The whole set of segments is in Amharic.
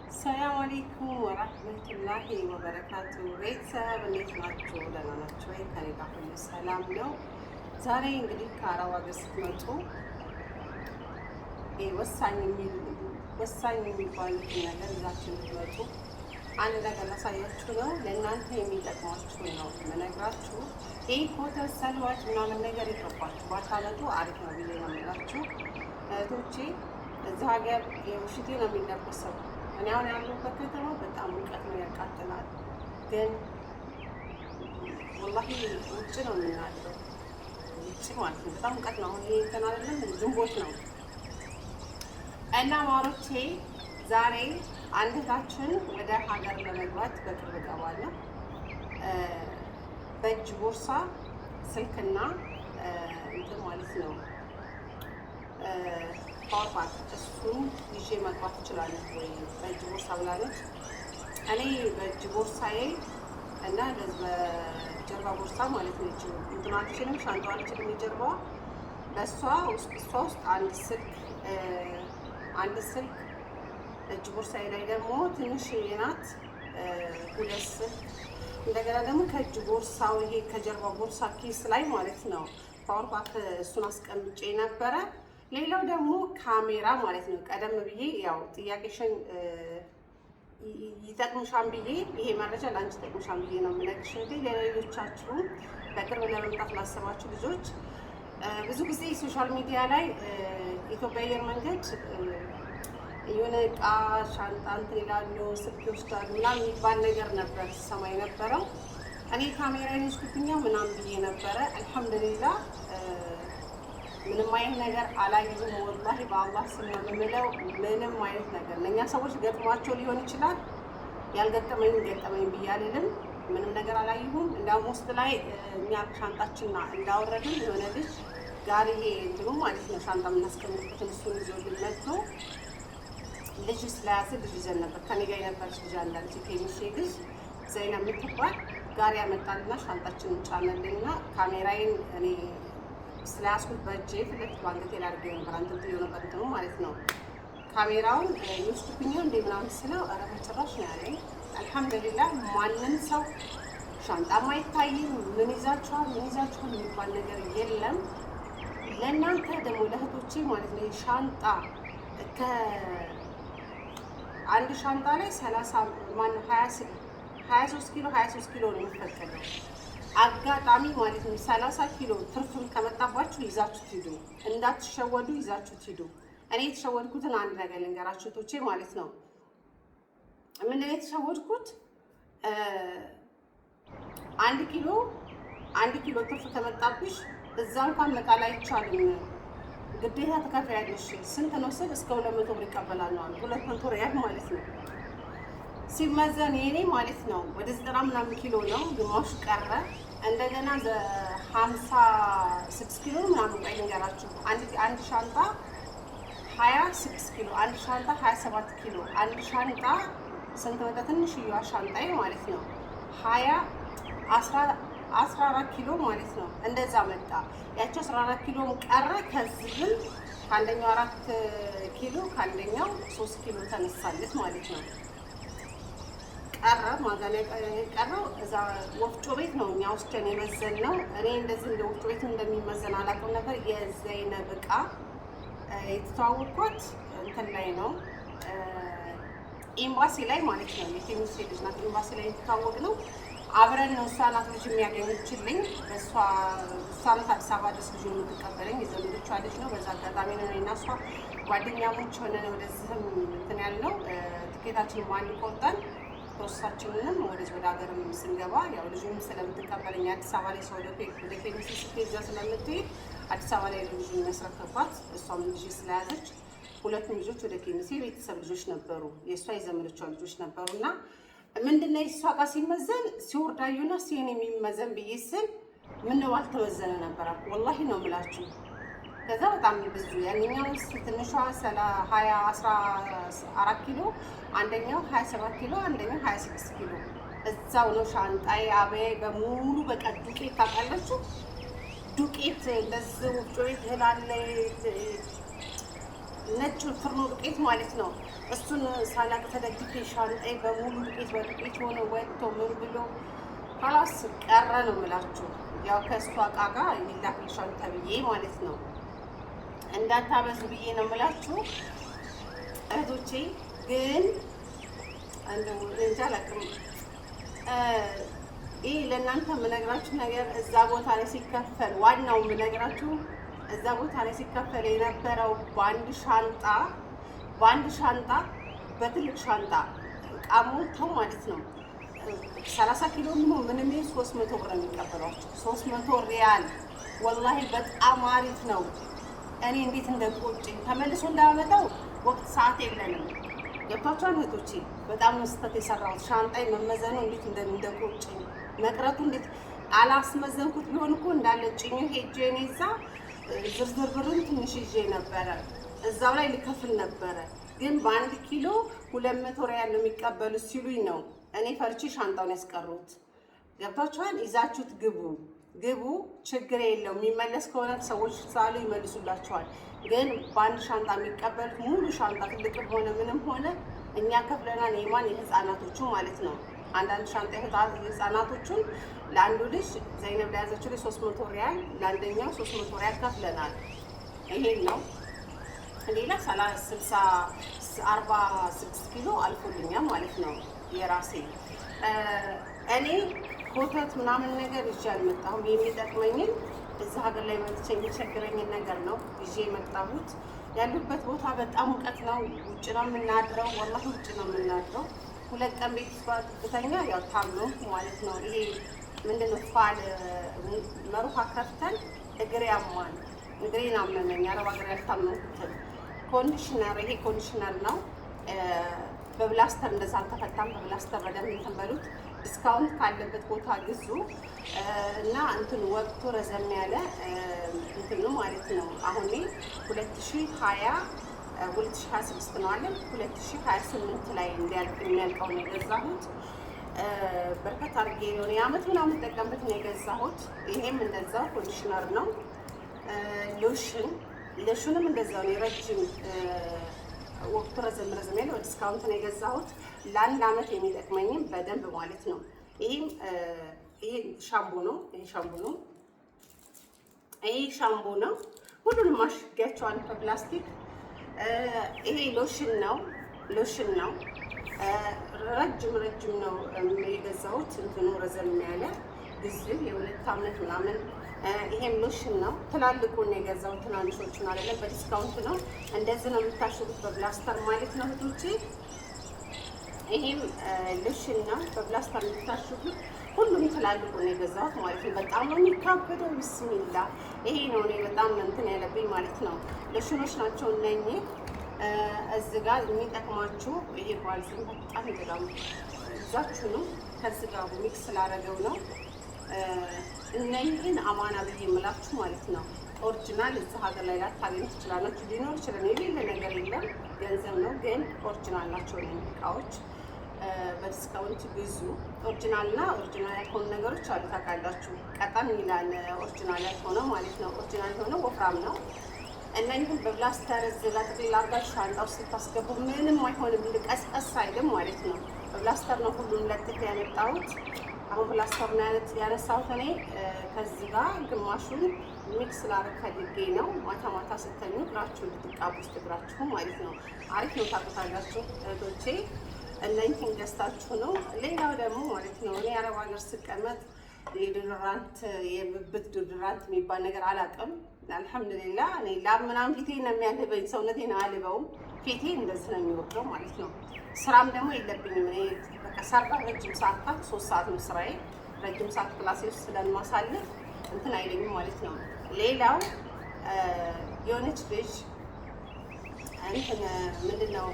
ሰላም አለይኩም ወራህመቱላሂ ወበረካቱ። ቤተሰብ እንዴት ናችሁ? ደህና ናችሁ ወይ? ከኔ ጋር ሁሉ ሰላም ነው። ዛሬ እንግዲህ ከአረብ ሀገር ስትመጡ ወሳኝ የሚባሉት ነገር ይዛችሁ ልትመጡ አንድ ነገር ላሳያችሁ ነው። ለእናንተ የሚጠቅማችሁ ነው የምነግራችሁ። ይህ ኮተት ሰልዋጭ ምናምን ነገር ይገባችሁ ባታመጡ አሪፍ ነው ብዬ ነው የምላችሁ እህቶቼ። እዛ ሀገር የውሽቴ ነው የሚለበሰው። እኔ አሁን ያለሁበት ከተማ በጣም ሙቀት ነው፣ ያቃጥላል። ግን ወላሂ ውጭ ነው የምናድረው፣ ውጭ ማለት ነው። በጣም ሙቀት ነው። አሁን ይሄ እንትን አይደለም ግንቦት ነው። እና ማሮቼ ዛሬ አንድ እህታችን ወደ ሀገር ለመግባት በቅርብ እገባለሁ። በእጅ ቦርሳ ስልክና እንትን ማለት ነው ፓወር ባንክ እሱን ይዤ መግባት እችላለሁ ወይ በእጅ ቦርሳ ብላለች። እኔ በእጅ ቦርሳዬ እና በጀርባ ቦርሳ ማለት ነው እንትናችንም ሻንጣዋችንም የጀርባዋ በእሷ ውስጥ አንድ ስልክ እጅ ቦርሳዬ ላይ ደግሞ ትንሽ ናት፣ ሁለት ስልክ። እንደገና ደግሞ ከእጅ ቦርሳው ይሄ ከጀርባ ቦርሳ ኪስ ላይ ማለት ነው ፓወር ባንክ እሱን አስቀምጬ ነበረ። ሌላው ደግሞ ካሜራ ማለት ነው። ቀደም ብዬ ያው ጥያቄሽን ይጠቅምሻን ብዬ ይሄ መረጃ ለአንቺ ይጠቅምሻን ብዬ ነው የምነግርሽ። ለሌሎቻችሁም በቅርብ ለመምጣት ላሰባችሁ ልጆች ብዙ ጊዜ ሶሻል ሚዲያ ላይ ኢትዮጵያ አየር መንገድ የሆነ እቃ ሻንጣ እንትን ይላሉ፣ ስልክ ይወስዳሉ ምናምን የሚባል ነገር ነበር ሲሰማ የነበረው። እኔ ካሜራ ይወስዱብኛ ምናምን ብዬ ነበረ። አልሐምዱሊላህ ምንም አይነት ነገር አላየሁም። ወላሂ በአላህ ስም ነው የምለው። ምንም አይነት ነገር ለእኛ ሰዎች ገጥሟቸው ሊሆን ይችላል። ያልገጠመኝ ገጠመኝ ብዬ አልልም። ምንም ነገር አላየሁም። እንዳውም ውስጥ ላይ እኛ ሻንጣችንና እንዳወረድን የሆነ ልጅ ጋር ይሄ እንትኑ ማለት ነው ሻንጣ የምናስቀምጥበትን እሱን ይዞልን መጥቶ ልጅ ስለያዘ ልጅ ይዘን ነበር። ከኔ ጋር የነበረች ልጅ አለች ኬሚሴ ልጅ ዘይና የምትባል ጋር ያመጣልና ሻንጣችንን ጫነልንና ካሜራዬን እኔ ስለያዝኩት በእጄ ፊት ለፊት ባንገቴ ላይ አድርጌ ነበር። አንተም ትየው ነበር እንትኑ ማለት ነው። ካሜራውን ይወስዱብኛል እንደ ምናምን ስለው ኧረ በጭራሽ ነው ያለኝ። አልሐምዱሊላህ ማንም ሰው ሻንጣም አይታይም። ምን ይዛችኋል የሚባል ነገር የለም። ለእናንተ ደግሞ ለእህቶቼ ማለት ነው ሻንጣ አንድ ሻንጣ ላይ 23 ኪሎ ነው የሚፈቀደው። አጋጣሚ ማለት ነው 30 ኪሎ ትርፍም ከመጣባችሁ ይዛችሁት ሂዱ፣ እንዳትሸወዱ ይዛችሁት ሂዱ። እኔ የተሸወድኩትን አንድ ነገር ልንገራችሁ ቶቼ ማለት ነው። ምንድን ነው የተሸወድኩት? አንድ ኪሎ ትርፍ ከመጣብሽ እዛ እንኳን መጣል አይቻልም፣ ግዴታ ትከፍያለሽ። ስንት ነው ስል እስከ 200 ብር ይቀበላል ነው 200 ሪያል ማለት ነው ሲመዘን የኔ ማለት ነው ወደ 90 ምናምን ኪሎ ነው፣ ግማሹ ቀረ። እንደገና 56 ኪሎ ምናምን ቆይ ልንገራችሁ። አንድ ሻንጣ 26 ኪሎ፣ አንድ ሻንጣ 27 ኪሎ፣ አንድ ሻንጣ ስንት መጣ? ትንሽዬዋ ሻንጣዬ ማለት ነው 14 ኪሎ ማለት ነው። እንደዛ መጣ። ያቸው 14 ኪሎ ቀረ። ከዚህ ግን ከአንደኛው 4 ኪሎ ከአንደኛው 3 ኪሎ ተነሳለት ማለት ነው። ቀረ ማጋለ ቀረው። እዛ ወፍጮ ቤት ነው እኛ ወስደን የመዘን ነው። እኔ እንደዚህ እንደ ወፍጮ ቤት እንደሚመዘን አላውቅም ነበር። የዘይነብ ዕቃ የተተዋወቅኳት እንትን ላይ ነው ኤምባሲ ላይ ማለት ነው። የኬሚሴ ልጅ ናት። ኤምባሲ ላይ የተተዋወቅ ነው። አብረን ነው። እሷ ናት ልጅ የሚያገኘችልኝ። እሷ ናት አዲስ አበባ ድረስ ልጅ የምትቀበለኝ። የዘመዶቿ ልጅ ነው። በዛ አጋጣሚ ነው እና እሷ ጓደኛሞች ሆነን ወደዚህም እንትን ያልነው። ትኬታችንን አንድ ቆርጠን ፕሮሰሳችንንም ወደ ሀገርም ስንገባ ያው ልጁም ስለምትቀበለኝ አዲስ አበባ ላይ ሰው ወደ ኬሚሴ ስትሄድ እዛ ስለምትሄድ አዲስ አበባ ላይ ልጁ የሚያስረከባት እሷም ልጅ ስለያዘች ሁለቱም ልጆች ወደ ኬሚሴ ቤተሰብ ልጆች ነበሩ። የእሷ የዘመዶቿ ልጆች ነበሩ እና ምንድነው የእሷ ጋር ሲመዘን ሲወርዳዩና ሲሄን የሚመዘን ብዬ ስል ምነው አልተመዘነ ነበር ወላሂ ነው የምላችሁ። ከዛ በጣም ብዙ ያንኛው ትንሿ 14 ኪሎ፣ አንደኛው 27 ኪሎ፣ አንደኛው 26 ኪሎ። እዛው ነው ሻንጣዬ አበያይ በሙሉ በቃ ዱቄት ታውቃላችሁ። ዱቄት እንደዚህ ወፍጮ ቤት እህል አለ ነጭ ፍርኖ ዱቄት ማለት ነው። እሱን ሳላቅ ተደግፌ ሻንጣዬ በሙሉ ዱቄት በዱቄት ሆነ ወጥቶ ምን ብሎ ካላስ ቀረ ነው የምላችሁ። ያው ከእሷ እቃ ጋር ይላክልሻል ተብዬ ማለት ነው። እንዳታበዙ ብዬ ነው የምላችሁ እህቶቼ። ግን እንደው እንጃ አላውቅም። ይህ ለእናንተ የምነግራችሁ ነገር እዛ ቦታ ላይ ሲከፈል ዋናው የምነግራችሁ እዛ ቦታ ላይ ሲከፈል የነበረው በአንድ ሻንጣ በትልቅ ሻንጣ እቃ ሞልተው ማለት ነው 30 ኪሎ የሚሆን ምንም 300 ብር የሚቀበሏቸው 300 ሪያል። ወላሂ በጣም አሪፍ ነው። እኔ እንዴት እንደቆጨኝ ተመልሶ እንዳመጣው ወቅት ሰዓት የለንም። ገብቷችኋል እህቶቼ? በጣም ነው ስህተት የሰራሁት። ሻንጣይ መመዘኑ እንዴት እንደቆጨኝ መቅረቱ እንዴት አላስመዘንኩት ቢሆን እኮ እንዳለ ጭኝ ሄጄ እኔ እዛ ዝርዝር ብርን ትንሽ ይዤ ነበረ እዛው ላይ ልከፍል ነበረ። ግን በ1 ኪሎ 200 ሪያል ነው የሚቀበሉት ሲሉኝ ነው እኔ ፈርቼ ሻንጣውን ያስቀሩት። ገብቷችኋል? ይዛችሁት ግቡ፣ ችግር የለው። የሚመለስ ከሆነ ሰዎች ሳሉ ይመልሱላችኋል። ግን በአንድ ሻንጣ የሚቀበሉት ሙሉ ሻንጣ ትልቅም ሆነ ምንም ሆነ እኛ ከፍለናል። የማን የህፃናቶቹ ማለት ነው። አንዳንድ ሻንጣ የህፃናቶቹን ለአንዱ ልጅ ዘይነብ ለያዘችው ልጅ 300 ሪያል፣ ለአንደኛው 300 ሪያል ከፍለናል። ይሄን ነው። ሌላ 46 ኪሎ አልፎልኛል ማለት ነው የራሴ። እኔ ኮተት ምናምን ነገር ይዤ አልመጣሁም። የሚጠቅመኝን እዚህ ሀገር ላይ መጥቼ የሚቸግረኝን ነገር ነው ይዤ የመጣሁት። ያሉበት ቦታ በጣም ሙቀት ነው። ውጭ ነው የምናድረው፣ ወላሂ ውጭ ነው የምናድረው። 2 ቀን ቤት ብተኛ ያው ታመምኩ ማለት ነው። ይሄ ምንድነው ፋል መሩሃ ከፍተን እግሬ ያሟል። እግሬን አመመኝ። አረብ ሀገር ያልታመምኩትን ኮንዲሽነር፣ ይሄ ኮንዲሽነር ነው። በብላስተር እንደዛ አልተፈታም። በብላስተር በደንብ እንትን በሉት። ዲስካውንት ካለበት ቦታ ግዙ እና እንትን ወቅቱ ረዘም ያለ እንትን ነው ማለት ነው። አሁን 2026 ነው አለ 2028 ላይ እንዲያልቅ የሚያልቀው ነው የገዛሁት። በርከት አድርጌ ነው የዓመት ምናምን የምጠቀምበት ነው የገዛሁት። ይሄም እንደዛው ኮንዲሽነር ነው። ሎሽንም እንደዛው ነው። የረጅም ወቅቱ ረዘም ያለ ዲስካውንት ነው የገዛሁት። ለ1 ዓመት የሚጠቅመኝም በደንብ ማለት ነው። ይሄ ሻምፖ ነው። ይሄ ሻምፖ ነው። ሁሉንም አሽጌያቸዋለሁ በፕላስቲክ። ይሄ ሎሽን ነው። ረጅም ነው የገዛሁት። እንትኑ ረዘም ያለ ግዝፍ የ2 ዓመት ምናምን። ይሄም ሎሽን ነው። ትላልቁን የገዛሁት ትናንሾቹን አይደለም። በዲስካውንት ነው። እንደዚህ ነው የምታሽጉት በብላስተር ማለት ነው እህቶቼ። ይሄም ሎሽን ነው በብላስተር የምታሽጉት። ሁሉም ትላልቁን የገዛሁት ማለት ነው። በጣም ነው የሚካበደው። ቢስሚላ ይሄ ነው እኔ በጣም እንትን ያለብኝ ማለት ነው። ሎሽኖች ናቸው እነኚህ። እዚህ ጋር የሚጠቅማችሁ ይሄ ባልዚን በጣም ይገዳሙ እዛችሁ ነው። ከዚህ ጋር ሚክስ ስላደረገው ነው። እነኝህን አማና ብዬ የምላችሁ ማለት ነው። ኦሪጂናል እዚህ ሀገር ላይ ላታገኙ ትችላላችሁ። ሊኖር ይችላል፣ የሌለ ነገር የለም። ገንዘብ ነው ግን ኦሪጂናል ናቸው እቃዎች። በዲስካውንት ብዙ ኦሪጂናልና ኦሪጂናል ያልሆኑ ነገሮች አሉ ታውቃላችሁ። ቀጠን ይላል ኦሪጂናል ያልሆነ ማለት ነው። ኦሪጂናል የሆነ ወፍራም ነው። እነኝህን በብላስተር እዚህ ጋር ጥቅልል አድርጋችሁ ሻንጣ ውስጥ ስታስገቡ ምንም አይሆንም፣ ቀስቀስ አይልም ማለት ነው። በብላስተር ነው ሁሉም ለጥፍ ያመጣሁት። አሁን ፕላስተር ነው ያነሳሁት እኔ። ከዚህ ጋር ግማሹን ሚክስ ላደርግ ፈልጌ ነው። ማታ ስተኙ እግራችሁ እንድትቃቡ ውስጥ እግራችሁ ማለት ነው። አሪፍ ነው ታውቁታላችሁ እህቶቼ። እነኝህን ገዝታችሁ ነው። ሌላው ደግሞ ማለት ነው እኔ አረብ ሀገር ስቀመጥ የዶድራንት የብብት ዶድራንት የሚባል ነገር አላውቅም። አልሐምዱሊላህ እኔ ላብ ምናምን ፊቴን ነው የሚያልበኝ፣ ሰውነቴን አልበውም። ፊቴ እንደዚህ ነው የሚወርደው ማለት ነው። ስራም ደግሞ የለብኝም እኔ በቃ ሰርታ ረጅም ሰዓት 3 ሰዓት ነው ስራዬ። ረጅም ሰዓት ክላሴ ውስጥ ስለማሳልፍ እንትን አይለኝም ማለት ነው። ሌላው የሆነች ልጅ እንትን ምንድነው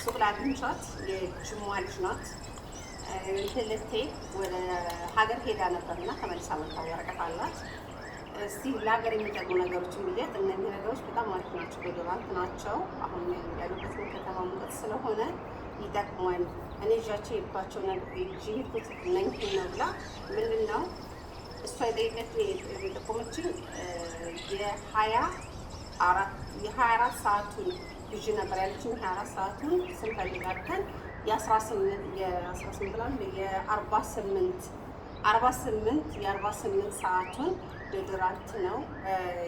ሱቅ ላይ አግኝቻት፣ የጅሟ ልጅ ናት። እንትን ልትሄድ ወደ ሀገር ሄዳ ነበርና ተመልሳ መጣ። ወረቀት አላት። እስቲ ለሀገር የሚጠቅሙ ነገሮችን ብያት፣ እነዚህ ነገሮች በጣም አሪፍ ናቸው፣ ዶዶራንት ናቸው። አሁን ያሉበት ከተማ ሙቀት ስለሆነ ይጠቅማል። እኔ ይዣቸው የሄድኳቸው ሄድኩት እነኝህን ነው ብላ ምንድን ነው እሷ የጠቆመችን የ24 ሰዓቱን ግዢ ነበር ያለችኝ 24 ሰዓቱን ስንፈልጋተን የ48 ሰዓቱን ዶድራንት ነው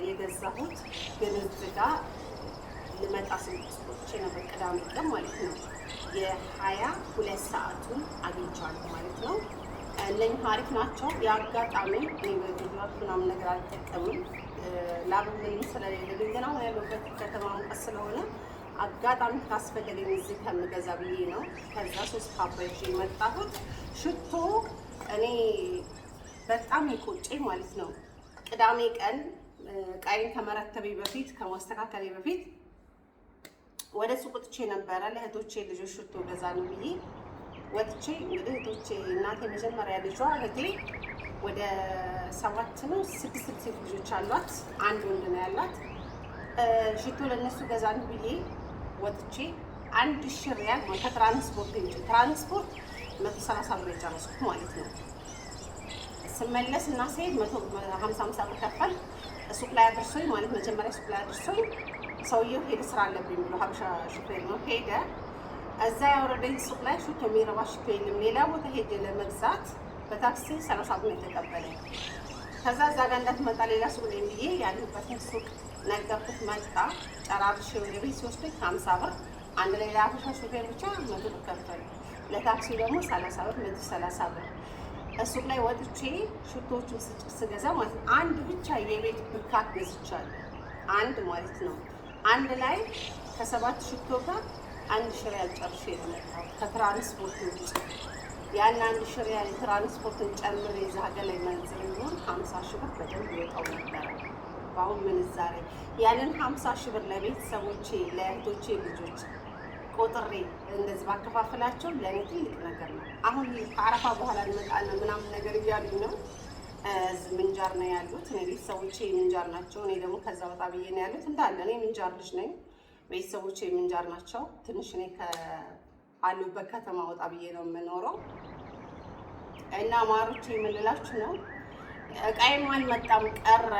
የገዛሁት። ግን እዚህ ጋ ልመጣ ስልክ ነበር ቅዳሜ ቀን ማለት ነው። የ22 ሰዓቱን አግኝቻለሁ ማለት ነው። እነኝህ አሪፍ ናቸው። የአጋጣሚ እኔ በዶድራንት ምናምን ነገር አልጠቀምም ላብ ምንም ስለሌለ ግን አሁን ያለሁበት ከተማ ሙቀት ስለሆነ አጋጣሚ ካስፈለገኝ እዚህ ከምገዛ ብዬ ነው። ከዛ 3 ፓባ ይዤ የመጣሁት ሽቶ እኔ በጣም ይቆጨኝ ማለት ነው። ቅዳሜ ቀን ቃይን ከመረተቤ በፊት ከማስተካከሌ በፊት ወደ ሱቅ ወጥቼ ነበረ ለእህቶቼ ልጆች ሽቶ ገዛ ነው ብዬ ወጥቼ እንግዲህ እህቶቼ እናቴ መጀመሪያ ልጇ እህቴ ወደ 7 ነው 6 ሴት ልጆች አሏት፣ አንድ ወንድ ነው ያላት። ሽቶ ለነሱ ገዛን ብዬ ወጥቼ 1000 ሪያል ከትራንስፖርት እንጂ ትራንስፖርት 130 ብር የጨረስኩት ማለት ነው። ስመለስ እና ስሄድ 150 ብር ከፈል ሱቅ ላይ አድርሶኝ ማለት መጀመሪያ ሱቅ ላይ አድርሶኝ ሰውየው ሄደ ስራ አለብኝ ብሎ ሀበሻ ሹፌር ነው ሄደ። እዛ ያወረደኝ ሱቅ ላይ ሽቶ የሚረባ ሽቶ የለም። ሌላ ቦታ ሄጄ ለመግዛት በታክሲ 30 ብር የተቀበለኝ። ከዛ እዛ ጋር እንዳትመጣ ሌላ ሱቅ ላይ ብዬ ያለበትን ሱቅ ነገርኩት። መጣ ጨራርሼ ወደ ቤት ሲወስደኝ 50 ብር አንድ ላይ ለሀበሻ ሹፌር ብቻ 100 ብር ከፈለ። ለታክሲ ደግሞ 30 ብር 130 ብር። ሱቅ ላይ ወጥቼ ሽቶዎቹን ስገዛ ማለት ነው አንድ ብቻ የቤት ብርካት ገዝቻለሁ። አንድ ማለት ነው አንድ ላይ ከ7 ሽቶ ጋር 1000 ሪያል ጨርሼ ነው የመጣሁት ከትራንስፖርት ውጭ። ያን 1000 ሪያል ትራንስፖርትን ጨምሬ እዛ ሀገር ላይ መንዝር ቢሆን 50 ሺህ ብር በደንብ ይወጣው ነበረ በአሁን ምንዛሬ። ያንን 50 ሺህ ብር ለቤተሰቦቼ ለእህቶቼ ልጆች ቆጥሬ እንደዚህ ባከፋፍላቸው ለእኔ ትልቅ ነገር ነው። አሁን ከአረፋ በኋላ እንመጣለን ምናምን ነገር እያሉኝ ነው። ምንጃር ነው ያሉት። እኔ ቤተሰቦቼ ምንጃር ናቸው። እኔ ደግሞ ከዛ ወጣ ብዬ ነው ያሉት እንዳለ። እኔ ምንጃር ልጅ ነኝ፣ ቤተሰቦቼ ምንጃር ናቸው። ትንሽ እኔ ከአሉበት ከተማ ወጣ ብዬ ነው የምኖረው። እና ማሮቼ የምንላችሁ ነው እቃዬም አልመጣም ቀረ።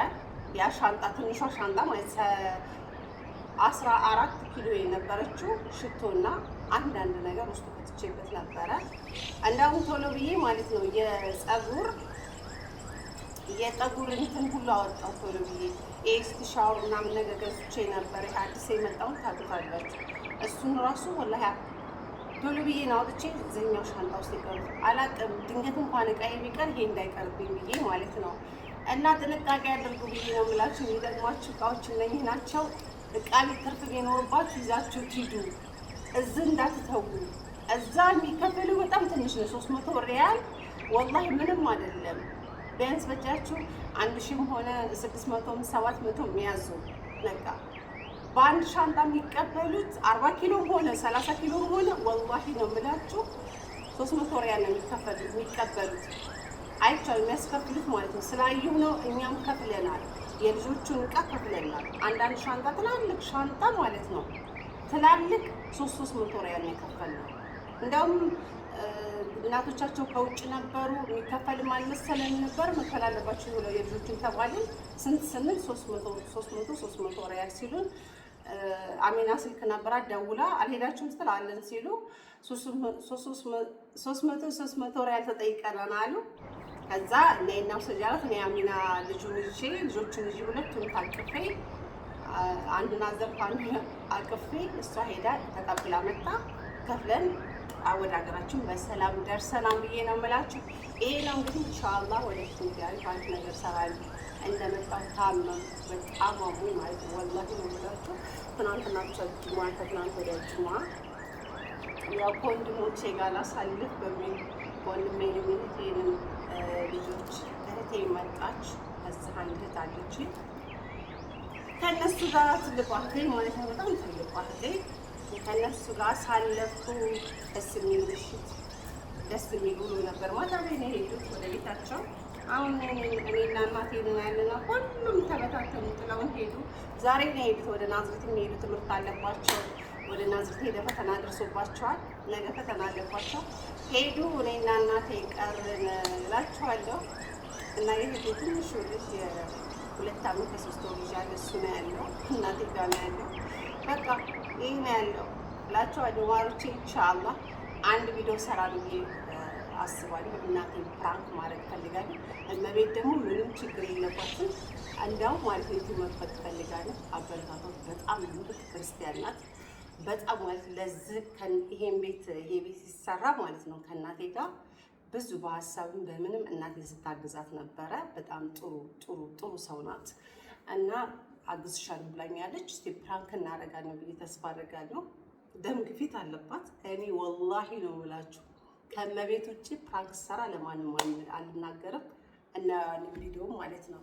ያ ሻንጣ ትንሿ ሻንጣ ማለት 14 ኪሎ የነበረችው ሽቶና አንዳንድ ነገር ውስጥ ከተቼበት ነበረ። እንዳውም ቶሎ ብዬ ማለት ነው የፀጉር እንትን ሁሉ አወጣው ቶሎ ብዬ ኤስቲ ሻወር ምናምን ነገር ገዝቼ ነበር። ይሄ አዲስ የመጣውን ታውቁታላችሁ። እሱን ራሱ ወላሂ ቶሎ ብዬ ነው አውጥቼ እዚህኛው ሻንጣ ውስጥ ይቀሩት አላውቅም። ድንገት እንኳን እቃዬ ቢቀር ይሄ እንዳይቀርብኝ ብዬ ማለት ነው። እና ጥንቃቄ አድርጉ ብዬ ነው የምላችሁ። የሚጠቅሟችሁ እቃዎች እነኚህ ናቸው። እቃ ቤት ትርፍ ቢኖርባችሁ ይዛችሁ ሂዱ። እዚህ እንዳትተዉ። እዛ የሚከፈሉ በጣም ትንሽ ነው፣ 300 ሪያል ወላሂ ምንም አይደለም። ቢያንስ በእጃችሁ 1000ም ሆነ 600ም 700ም የሚያዙ ነቃ በአንድ ሻንጣ የሚቀበሉት 40 ኪሎም ሆነ 30 ኪሎም ሆነ ወላሂ ነው የምላችሁ 300 ሪያል ነው የሚቀበሉት። አይቻልም የሚያስከፍሉት ማለት ነው። ስላየሁ ነው። እኛም ከፍለናል፣ የልጆቹን እቃ ከፍለናል። አንዳንድ ሻንጣ ትላልቅ ሻንጣ ማለት ነው ትላልቅ 300 ሪያል ነው የከፈልነው። እንደውም እናቶቻቸው ከውጭ ነበሩ፣ የሚከፈልም አልመሰለን ነበር። መክፈል አለባችሁ ብለው የልጆቹን ተባልን። ስንት ስንል 300 ሪያል ሲሉን አሚና ስልክ ነበራት ደውላ አልሄዳችሁም ስትል አለን ሲሉ 300 ሪያል ተጠይቀናል አሉ። ከዛ እኔና ሰጃራት እኔ አሚና ልጁን ይዤ ልጆቹን ይዤ ሁለቱን ታቅፌ አንዱን አዘርኩ አንዱን አቅፌ እሷ ሄዳ ተቀብላ መጣ። ከፍለን ወደ ሀገራችን በሰላም ደርሰናል ብዬ ነው የምላችሁ። ይሄ ነው እንግዲህ ኢንሻአላህ ወደፊት እንዲያልፍ አንድ ነገር ሰራለሁ። እንደመጣሁ ታመም በጣም አሞኝ ማለት ነው ወላሂ ነው የምላችሁ። ትናንትና ብቻ ጅማ ከትናንት ወዲያ ጅማ ያው ከወንድሞቼ ጋር ላሳልፍ በሚል ወንድሜን እህቴንም ልጆች እህቴ መጣች። እዚህ አንድ እህት አለችኝ ከእነሱ ጋር ትልቋ እህቴ ማለት ነው በጣም ትልቋ እህቴ ከእነሱ ጋር ሳለፍኩ ደስ የሚል ምሽት ደስ የሚል ውሎ ነበር። ማታ ላይ ነው የሄዱት ወደ ቤታቸው። አሁን እኔና እናቴ ነው ያለነው። ሁሉም ተበታተኑ ጥለውን ሄዱ። ዛሬ ነው የሄዱት ወደ ናዝሬት የሚሄዱ ትምህርት አለባቸው። ወደ ናዝሬት ሄደ ፈተና ደርሶባቸዋል። ነገ ፈተና አለባቸው ሄዱ። እኔና እናቴ ቀርን እላችኋለሁ። እና የሄዱ ትንሹ ልጅ የ2 ዓመት ከ3 ወር ልጅ አለ። እሱ ነው ያለው እናቴ ጋር ነው ያለው። በቃ ይህ ነው ያለው እላቸዋለሁ ማሮቼ። ኢንሻአላህ አንድ ቪዲዮ ሰራለሁ ብዬ አስባለሁ። እናቴን ፕራንክ ማድረግ ፈልጋለሁ። እመቤት ደግሞ ምንም ችግር የለባትም። እንዳውም ማለት ነው መክፈት ፈልጋለሁ። አበረታቶች በጣም ልክ ክርስቲያን ናት። በጣም ማለት ለዚህ ይሄን ቤት ይሄ ቤት ሲሰራ ማለት ነው ከእናቴ ጋር ብዙ በሀሳብም በምንም እናቴ ስታግዛት ነበረ። በጣም ጥሩ ሰው ናት እና አግዝሻለሁ ብላኛለች። እስቲ ፕራንክ እናደርጋለን ብዬ ተስፋ አደርጋለሁ። ደም ግፊት አለባት። እኔ ወላሂ ነው የምላችሁ ከእመቤት ውጭ ፕራንክ ሰራ ለማንም አልናገርም እና ቪዲዮ ማለት ነው